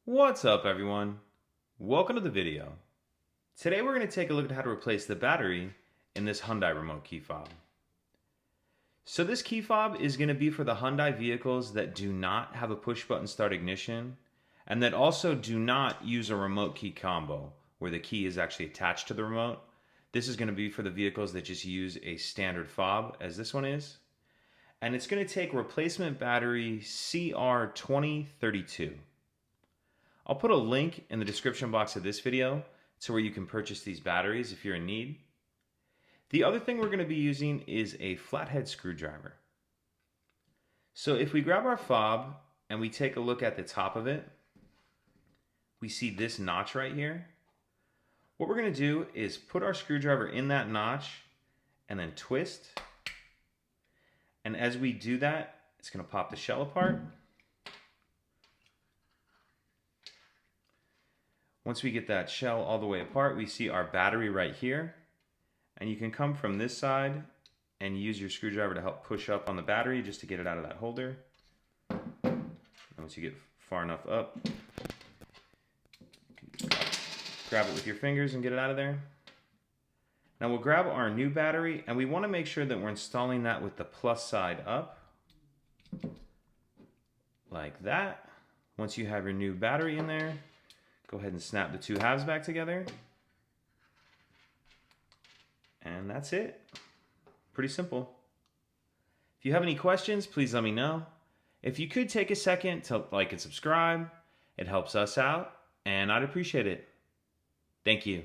What's up, everyone? Welcome to the video. Today we're going to take a look at how to replace the battery in this Hyundai remote key fob. So this key fob is going to be for the Hyundai vehicles that do not have a push button start ignition and that also do not use a remote key combo where the key is actually attached to the remote. This is going to be for the vehicles that just use a standard fob as this one is. And it's going to take replacement battery CR2032. I'll put a link in the description box of this video to where you can purchase these batteries if you're in need. The other thing we're going to be using is a flathead screwdriver. So if we grab our fob and we take a look at the top of it, we see this notch right here. What we're going to do is put our screwdriver in that notch and then twist. And as we do that, it's going to pop the shell apart. Once we get that shell all the way apart, we see our battery right here. And you can come from this side and use your screwdriver to help push up on the battery just to get it out of that holder. And once you get far enough up, you can grab it with your fingers and get it out of there. Now we'll grab our new battery, and we want to make sure that we're installing that with the plus side up. Like that. Once you have your new battery in there, go ahead and snap the two halves back together. And that's it. Pretty simple. If you have any questions, please let me know. If you could take a second to like and subscribe, it helps us out, and I'd appreciate it. Thank you.